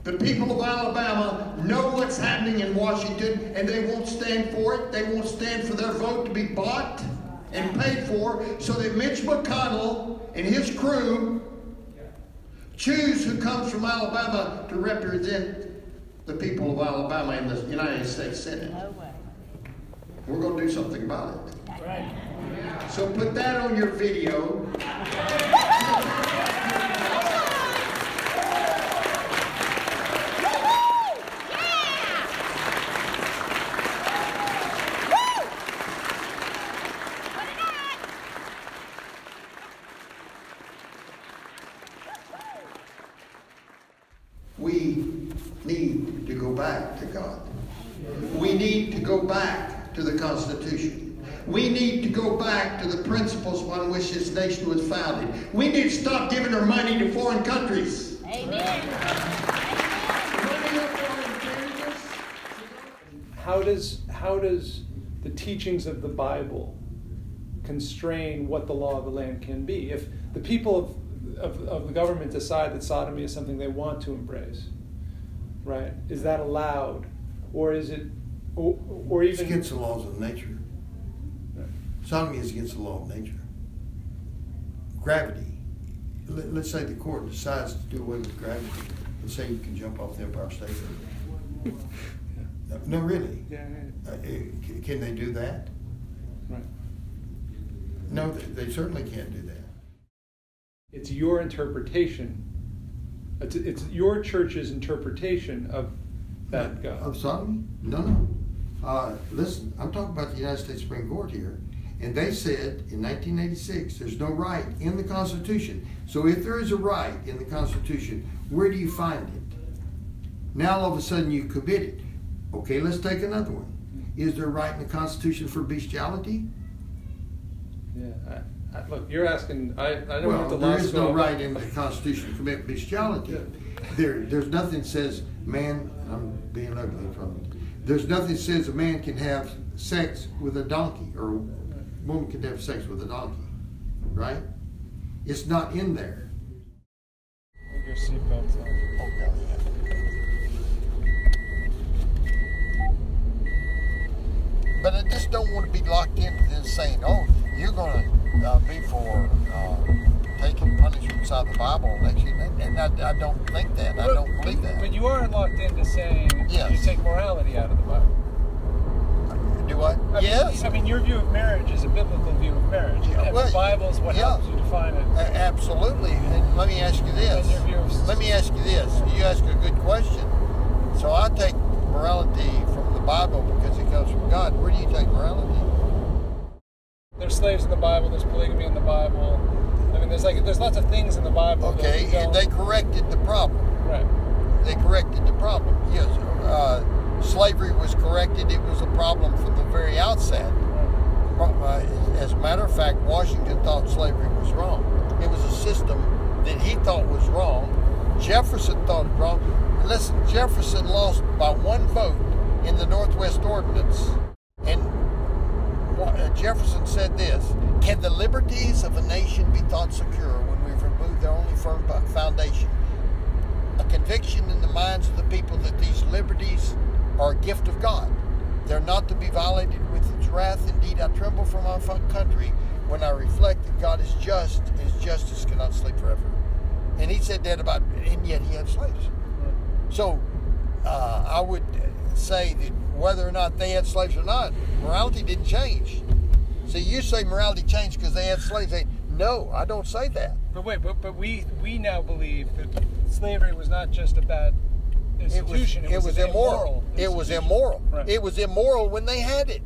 The people of Alabama know what's happening in Washington, and they won't stand for it. They won't stand for their vote to be bought and paid for, so that Mitch McConnell and his crew choose who comes from Alabama to represent the people of Alabama in the United States Senate. We're going to do something about it. Right. So put that on your video. We need to go back to God. We need to go back to the Constitution. We need to go back to the principles upon which this nation was founded. We need to stop giving our money to foreign countries. Amen. How does the teachings of the Bible constrain what the law of the land can be? If the people of the government decide that sodomy is something they want to embrace, right? Is that allowed, or is it, or even? It's against the laws of nature. Right. Sodomy is against the law of nature. Gravity. Let's say the court decides to do away with gravity. Let's say you can jump off the Empire State Building. No, really. Yeah. Can they do that? Right. No, they certainly can't do that. It's your interpretation. It's your church's interpretation of that God. Of sodomy? No. Listen, I'm talking about the United States Supreme Court here. And they said in 1986, there's no right in the Constitution. So if there is a right in the Constitution, where do you find it? Now all of a sudden you commit it. Okay, let's take another one. Is there a right in the Constitution for bestiality? Yeah. Look, you're asking. I don't Well, want the there law is school. no right in the Constitution to commit bestiality. There's nothing that says man. I'm being ugly in front of you. There's nothing that says a man can have sex with a donkey or a woman can have sex with a donkey, right? It's not in there. Put your seatbelt on. Oh God, yeah. But I just don't want to be locked into this saying, oh, you're going to be for taking punishments out of the Bible. And I don't think that. I don't believe that. But you are locked into saying Yes. you take morality out of the Bible. Do what? Yes. I mean, your view of marriage is a biblical view of marriage. Yeah, And well, the Bible is what yeah. helps you define it. Absolutely. And let me ask you this. And your view of Let me ask you this. You ask a good question. So I take morality from the Bible because it comes from God. Where do you take morality? There's slaves in the Bible. There's polygamy in the Bible. I mean, there's lots of things in the Bible. Okay, that and they corrected the problem. Right. They corrected the problem. Yes, slavery was corrected. It was a problem from the very outset. As a matter of fact, Washington thought slavery was wrong. It was a system that he thought was wrong. Jefferson thought it wrong. Listen, Jefferson lost by one vote in the Northwest Ordinance. And Jefferson said this: can the liberties of a nation be thought secure when we've removed their only firm foundation? A conviction in the minds of the people that these liberties are a gift of God. They're not to be violated with its wrath. Indeed, I tremble for my country when I reflect that God is just, and his justice cannot sleep forever. And he said that about, and yet he had slaves. So I would say that whether or not they had slaves or not, morality didn't change. See, you say morality changed because they had slaves. No, I don't say that. But wait, but we now believe that slavery was not just a bad institution. It was immoral. It It was immoral. Right. It was immoral when they had it.